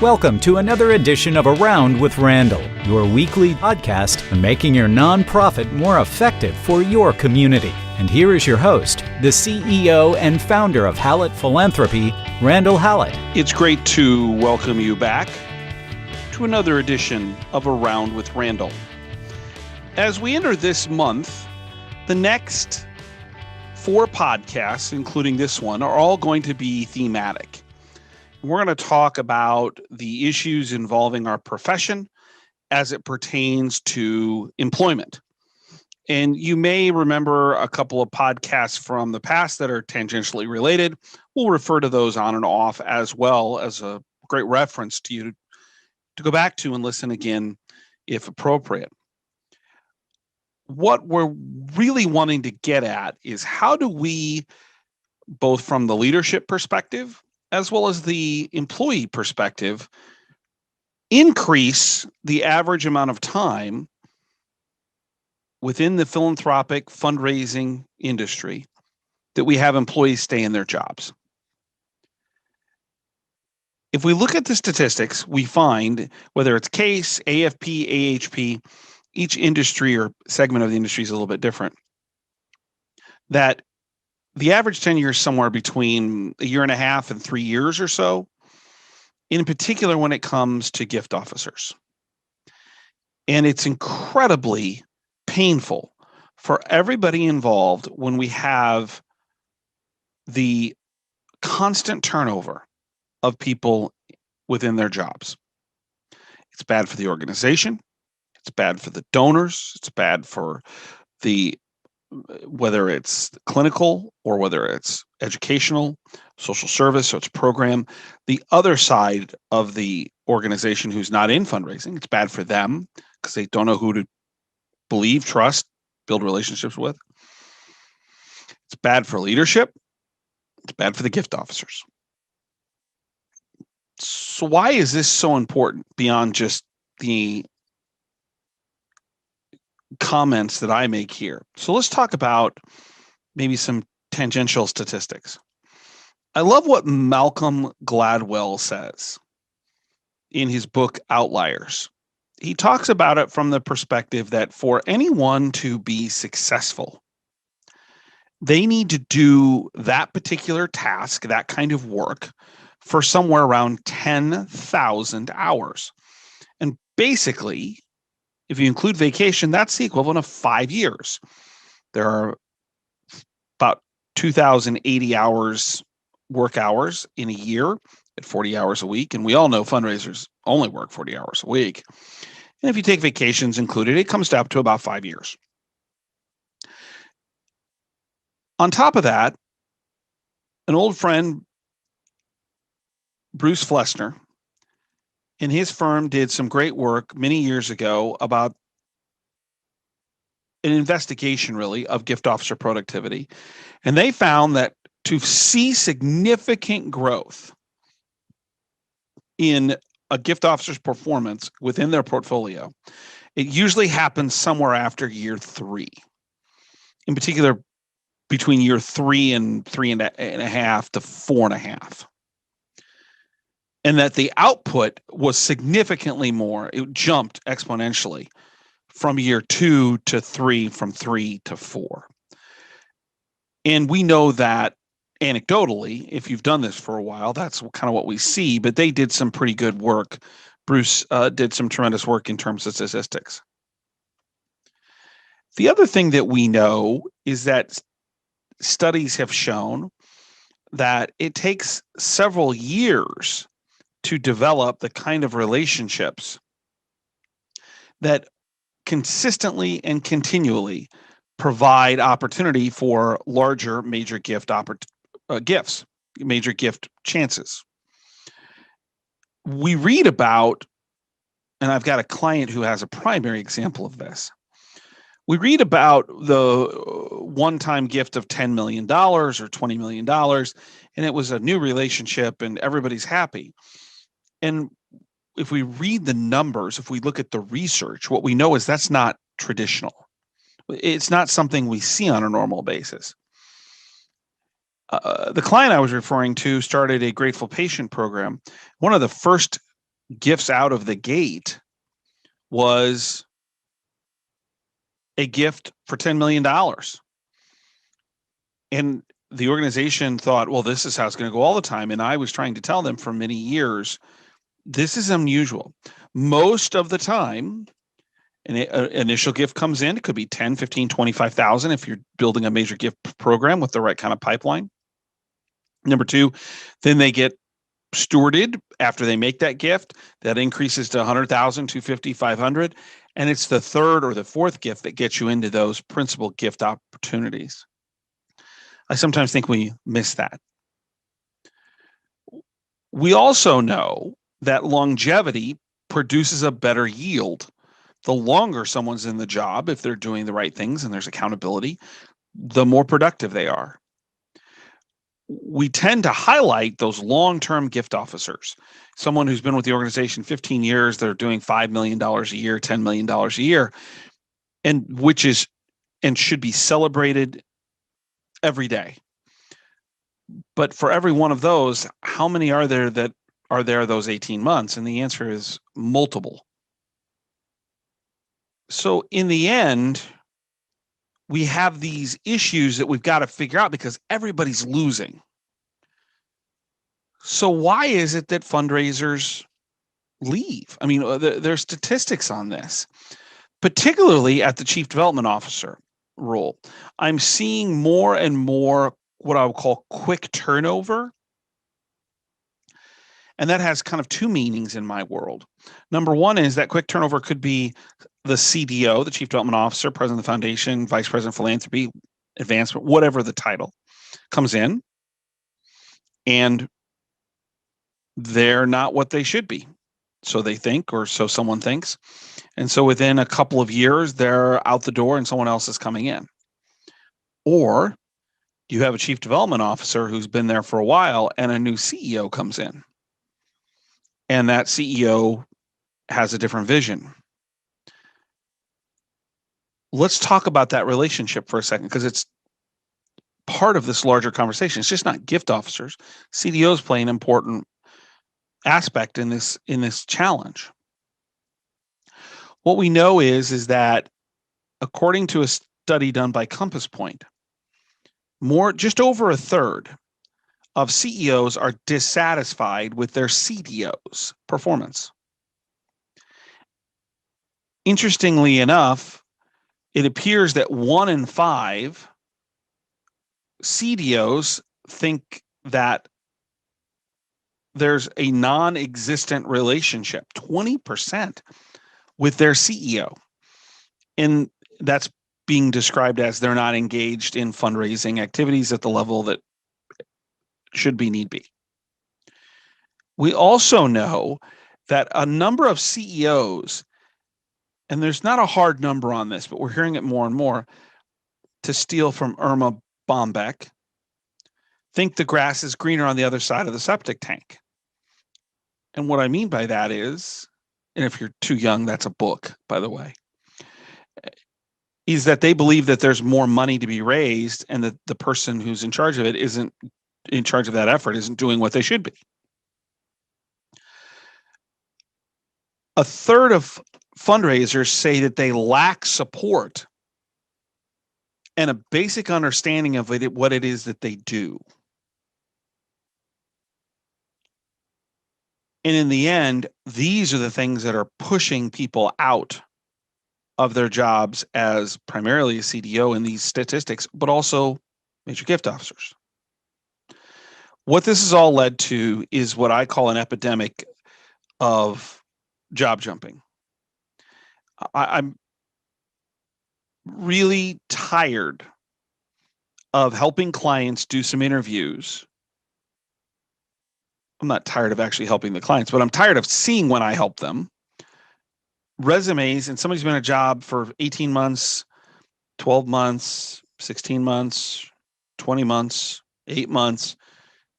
Welcome to another edition of Around with Randall, your weekly podcast on making your nonprofit more effective for your community. And here is your host, the CEO and founder of Hallett Philanthropy, Randall Hallett. It's great to welcome you back to another edition of Around with Randall. As we enter this month, the next 4 podcasts, including this one, are all going to be thematic. We're going to talk about the issues involving our profession as it pertains to employment. And you may remember a couple of podcasts from the past that are tangentially related. We'll refer to those on and off as well as a great reference to you to go back to and listen again if appropriate. What we're really wanting to get at is how do we, both from the leadership perspective as well as the employee perspective, increase the average amount of time within the philanthropic fundraising industry that we have employees stay in their jobs. If we look at the statistics, we find, whether it's CASE, AFP, AHP, each industry or segment of the industry is a little bit different, that the average tenure is somewhere between 1.5 and 3 years or so, in particular when it comes to gift officers. And it's incredibly painful for everybody involved when we have the constant turnover of people within their jobs. It's bad for the organization. It's bad for the donors. It's bad for whether it's clinical or whether it's educational, social service, so it's program. The other side of the organization who's not in fundraising, it's bad for them because they don't know who to believe, trust, build relationships with. It's bad for leadership. It's bad for the gift officers. So why is this so important beyond just the comments that I make here? So let's talk about maybe some tangential statistics. I love what Malcolm Gladwell says in his book Outliers. He talks about it from the perspective that for anyone to be successful, they need to do that particular task, that kind of work, for somewhere around 10,000 hours. And basically, if you include vacation, that's the equivalent of 5 years. There are about 2,080 hours, work hours in a year at 40 hours a week. And we all know fundraisers only work 40 hours a week. And if you take vacations included, it comes up to about 5 years. On top of that, an old friend, Bruce Flessner, and his firm did some great work many years ago about an investigation, really, of gift officer productivity. And they found that to see significant growth in a gift officer's performance within their portfolio, it usually happens somewhere after year 3. In particular, between year 3 and 3.5 to 4.5. And that the output was significantly more. It jumped exponentially from year 2 to 3, from 3 to 4. And we know that anecdotally, if you've done this for a while, that's kind of what we see, but they did some pretty good work. Bruce did some tremendous work in terms of statistics. The other thing that we know is that studies have shown that it takes several years to develop the kind of relationships that consistently and continually provide opportunity for larger major gift gifts, major gift chances. We read about, and I've got a client who has a primary example of this. We read about the one-time gift of $10 million or $20 million, and it was a new relationship and everybody's happy. And if we read the numbers, if we look at the research, what we know is that's not traditional. It's not something we see on a normal basis. The client I was referring to started a Grateful Patient program. One of the first gifts out of the gate was a gift for $10 million. And the organization thought, well, this is how it's going to go all the time. And I was trying to tell them for many years, this is unusual. Most of the time, an initial gift comes in. It could be 10, 15, 25,000 if you're building a major gift program with the right kind of pipeline. Number two, then they get stewarded after they make that gift. That increases to 100,000, 250, 500. And it's the third or the fourth gift that gets you into those principal gift opportunities. I sometimes think we miss that. We also know that longevity produces a better yield. The longer someone's in the job, if they're doing the right things and there's accountability, the more productive they are. We tend to highlight those long-term gift officers, someone who's been with the organization 15 years, they're doing $5 million a year, $10 million a year, and should be celebrated every day. But for every one of those, how many are there that are there those 18 months? And the answer is multiple. So in the end, we have these issues that we've got to figure out because everybody's losing. So why is it that fundraisers leave? I mean, there's statistics on this, particularly at the chief development officer role. I'm seeing more and more what I would call quick turnover. And that has kind of two meanings in my world. Number one is that quick turnover could be the CDO, the Chief Development Officer, President of the Foundation, Vice President of Philanthropy, Advancement, whatever the title, comes in, and they're not what they should be. So they think, or so someone thinks. And so within a couple of years, they're out the door and someone else is coming in. Or you have a Chief Development Officer who's been there for a while and a new CEO comes in. And that CEO has a different vision. Let's talk about that relationship for a second, because it's part of this larger conversation. It's just not gift officers. CDOs play an important aspect in this challenge. What we know is that according to a study done by Compass Point, just over a third of CEOs are dissatisfied with their CDO's performance. Interestingly enough, it appears that 1 in 5 CDOs think that there's a non-existent relationship, 20%, with their CEO. And that's being described as they're not engaged in fundraising activities at the level that should be need be. We also know that a number of CEOs, and there's not a hard number on this, but we're hearing it more and more, to steal from Irma Bombeck, think the grass is greener on the other side of the septic tank. And what I mean by that is, and if you're too young, that's a book, by the way, is that they believe that there's more money to be raised and that the person who's in charge of it isn't in charge of that effort, isn't doing what they should be. A third of fundraisers say that they lack support and a basic understanding of what it is that they do. And in the end, these are the things that are pushing people out of their jobs as primarily a CDO in these statistics, but also major gift officers. What this has all led to is what I call an epidemic of job jumping. I'm really tired of helping clients do some interviews. I'm not tired of actually helping the clients, but I'm tired of seeing when I help them resumes and somebody's been in a job for 18 months, 12 months, 16 months, 20 months, 8 months.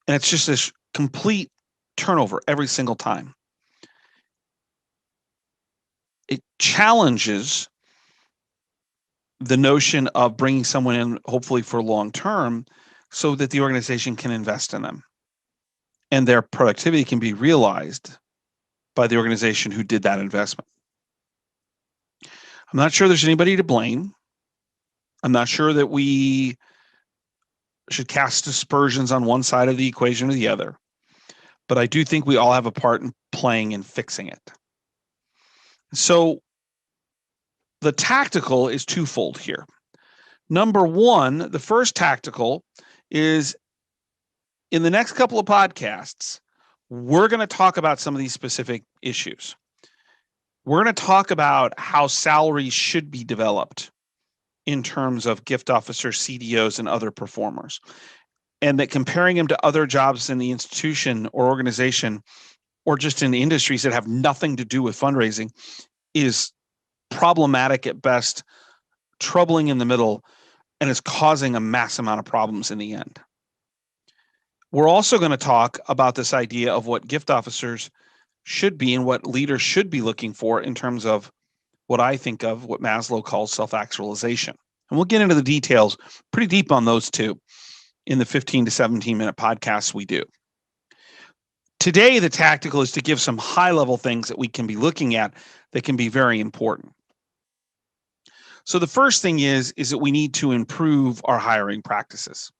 And it's just this complete turnover every single time. It challenges the notion of bringing someone in, hopefully for long term, so that the organization can invest in them and their productivity can be realized by the organization who did that investment. I'm not sure there's anybody to blame. I'm not sure that we should cast aspersions on one side of the equation or the other, but I do think we all have a part in playing and fixing it. So the tactical is twofold here. Number one, the first tactical is in the next couple of podcasts, we're going to talk about some of these specific issues. We're going to talk about how salaries should be developed in terms of gift officers, CDOs, and other performers, and that comparing them to other jobs in the institution or organization or just in the industries that have nothing to do with fundraising is problematic at best, troubling in the middle, and is causing a mass amount of problems in the end. We're also going to talk about this idea of what gift officers should be and what leaders should be looking for in terms of what I think of what Maslow calls self-actualization. And we'll get into the details pretty deep on those two in the 15 to 17 minute podcasts we do. Today, the tactical is to give some high-level things that we can be looking at that can be very important. So the first thing is that we need to improve our hiring practices.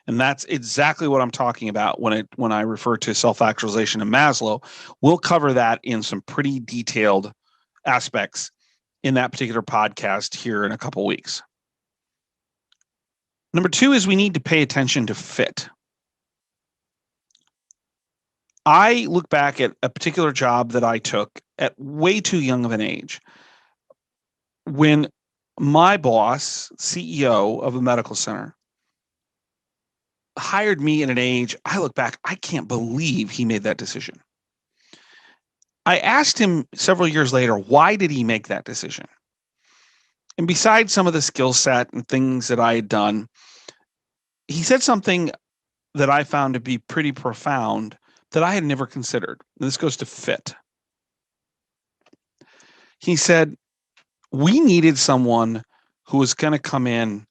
And that's exactly what I'm talking about when I refer to self-actualization and Maslow. We'll cover that in some pretty detailed aspects in that particular podcast here in a couple of weeks. Number two is we need to pay attention to fit. I look back at a particular job that I took at way too young of an age when my boss, CEO of a medical center, hired me at an age, I look back, I can't believe he made that decision. I asked him several years later, why did he make that decision? And besides some of the skill set and things that I had done, he said something that I found to be pretty profound that I had never considered. And this goes to fit. He said, we needed someone who was going to come in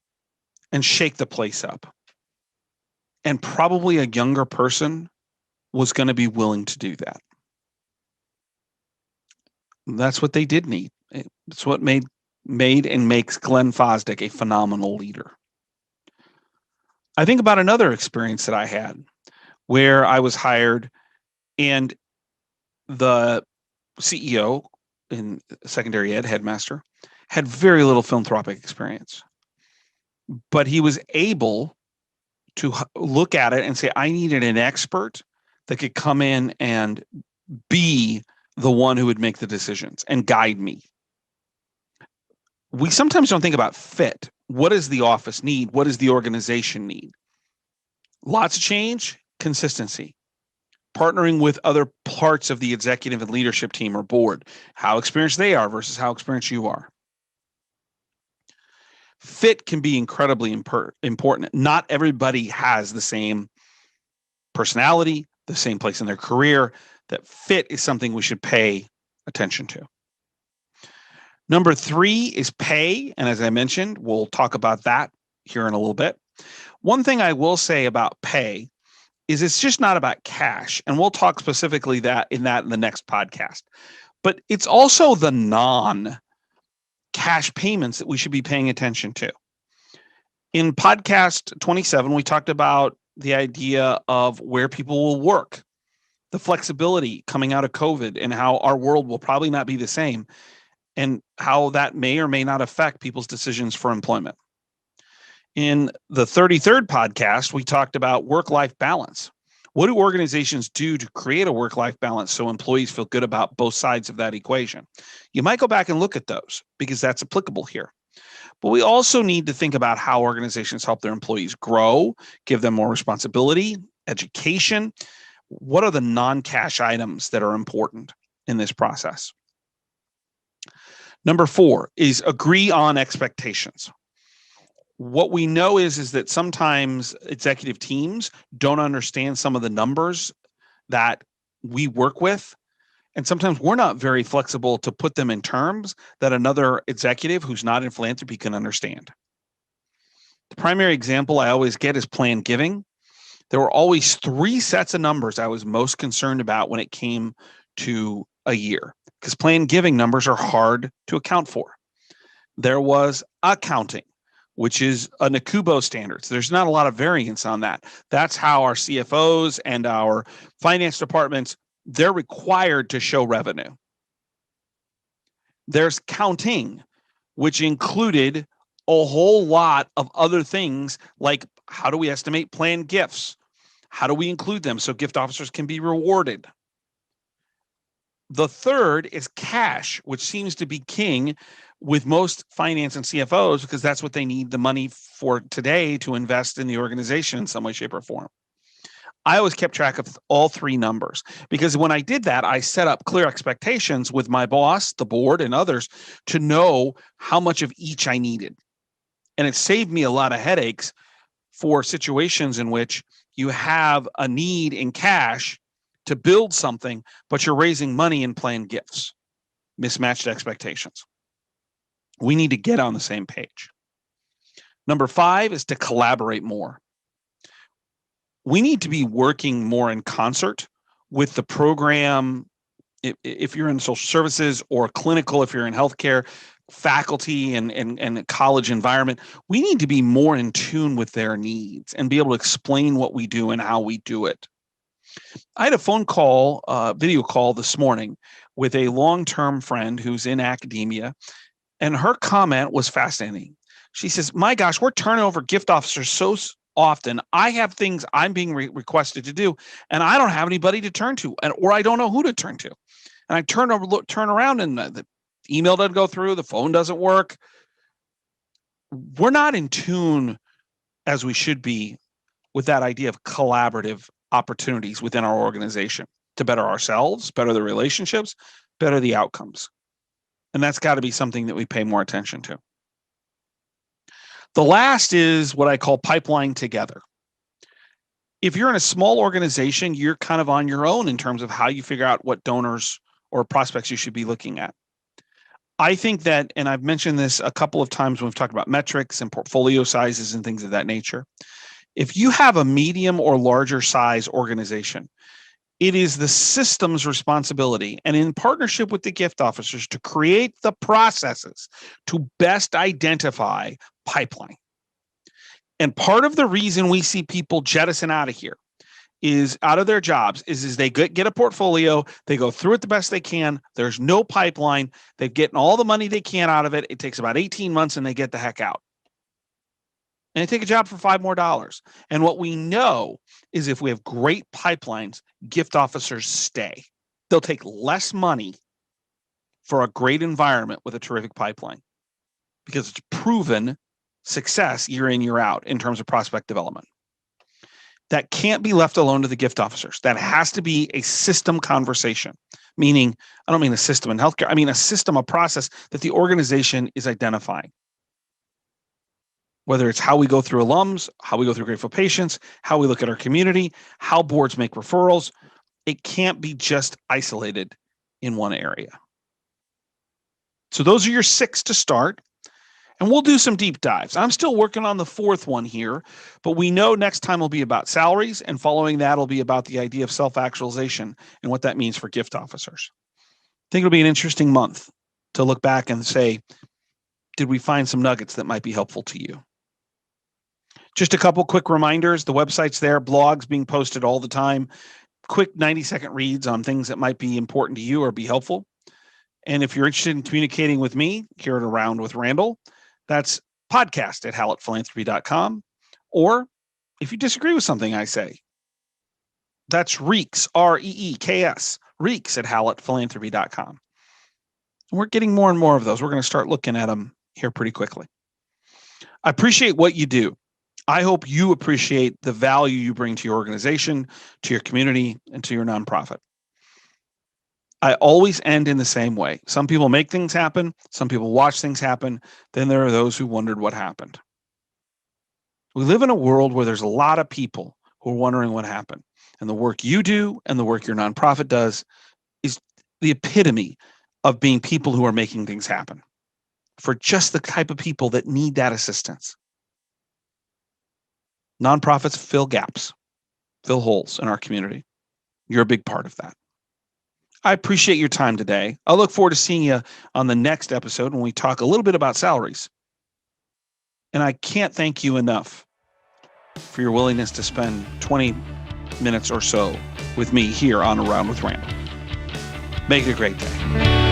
and shake the place up. And probably a younger person was going to be willing to do that. That's what they did need. It's what made and makes Glenn Fosdick a phenomenal leader. I think about another experience that I had where I was hired and the CEO in secondary ed, headmaster, had very little philanthropic experience. But he was able to look at it and say, I needed an expert that could come in and be the one who would make the decisions and guide me. We sometimes don't think about fit. What does the office need? What does the organization need? Lots of change, consistency. Partnering with other parts of the executive and leadership team or board, how experienced they are versus how experienced you are. Fit can be incredibly important. Not everybody has the same personality, the same place in their career. That fit is something we should pay attention to. Number three is pay. And as I mentioned, we'll talk about that here in a little bit. One thing I will say about pay is it's just not about cash. And we'll talk specifically that in the next podcast. But it's also the non-cash payments that we should be paying attention to. In podcast 27, we talked about the idea of where people will work, the flexibility coming out of COVID, and how our world will probably not be the same, and how that may or may not affect people's decisions for employment. In the 33rd podcast, we talked about work-life balance. What do organizations do to create a work-life balance so employees feel good about both sides of that equation? You might go back and look at those because that's applicable here. But we also need to think about how organizations help their employees grow, give them more responsibility, education. What are the non-cash items that are important in this process? Number four is agree on expectations. What we know is that sometimes executive teams don't understand some of the numbers that we work with. And sometimes we're not very flexible to put them in terms that another executive who's not in philanthropy can understand. The primary example I always get is planned giving. There were always three sets of numbers I was most concerned about when it came to a year because planned giving numbers are hard to account for. There was accounting, which is a NACUBO standards. There's not a lot of variance on that. That's how our CFOs and our finance departments, they're required to show revenue. There's counting, which included a whole lot of other things like how do we estimate planned gifts? How do we include them so gift officers can be rewarded? The third is cash, which seems to be king with most finance and CFOs because that's what they need the money for today to invest in the organization in some way, shape, or form. I always kept track of all three numbers because when I did that, I set up clear expectations with my boss, the board, and others to know how much of each I needed. And it saved me a lot of headaches for situations in which you have a need in cash to build something, but you're raising money in planned gifts, mismatched expectations. We need to get on the same page. Number 5 is to collaborate more. We need to be working more in concert with the program. If you're in social services or clinical, if you're in healthcare, faculty and college environment, we need to be more in tune with their needs and be able to explain what we do and how we do it. I had a phone call, video call this morning with a long-term friend who's in academia, and her comment was fascinating. She says, my gosh, we're turning over gift officers so often. I have things I'm being requested to do, and I don't have anybody to turn to, or I don't know who to turn to. And I turn around, and the email doesn't go through, the phone doesn't work. We're not in tune as we should be with that idea of collaborative opportunities within our organization to better ourselves, better the relationships, better the outcomes. And that's got to be something that we pay more attention to. The last is what I call pipeline together. If you're in a small organization, you're kind of on your own in terms of how you figure out what donors or prospects you should be looking at. I think that, and I've mentioned this a couple of times when we've talked about metrics and portfolio sizes and things of that nature. If you have a medium or larger size organization, it is the system's responsibility and in partnership with the gift officers to create the processes to best identify pipeline. And part of the reason we see people jettison out of here is out of their jobs is they get a portfolio, they go through it the best they can, there's no pipeline, they're getting all the money they can out of it, it takes about 18 months and they get the heck out. And they take a job for $5 more. And what we know is if we have great pipelines, gift officers stay. They'll take less money for a great environment with a terrific pipeline because it's proven success year in, year out in terms of prospect development. That can't be left alone to the gift officers. That has to be a system conversation, meaning I don't mean a system in healthcare. I mean a system, a process that the organization is identifying. Whether it's how we go through alums, how we go through grateful patients, how we look at our community, how boards make referrals, it can't be just isolated in one area. So those are your 6 to start. And we'll do some deep dives. I'm still working on the 4th one here, but we know next time will be about salaries, and following that will be about the idea of self-actualization and what that means for gift officers. I think it'll be an interesting month to look back and say, did we find some nuggets that might be helpful to you? Just a couple quick reminders. The website's there, blogs being posted all the time, quick 90-second reads on things that might be important to you or be helpful. And if you're interested in communicating with me here at Around with Randall, that's podcast@hallettphilanthropy.com. Or if you disagree with something I say, that's Reeks, R-E-E-K-S, Reeks@hallettphilanthropy.com. We're getting more and more of those. We're going to start looking at them here pretty quickly. I appreciate what you do. I hope you appreciate the value you bring to your organization, to your community, and to your nonprofit. I always end in the same way. Some people make things happen. Some people watch things happen. Then there are those who wondered what happened. We live in a world where there's a lot of people who are wondering what happened. And the work you do and the work your nonprofit does is the epitome of being people who are making things happen for just the type of people that need that assistance. Nonprofits fill gaps, fill holes in our community. You're a big part of that. I appreciate your time today. I look forward to seeing you on the next episode when we talk a little bit about salaries. And I can't thank you enough for your willingness to spend 20 minutes or so with me here on Around with Randall. Make it a great day.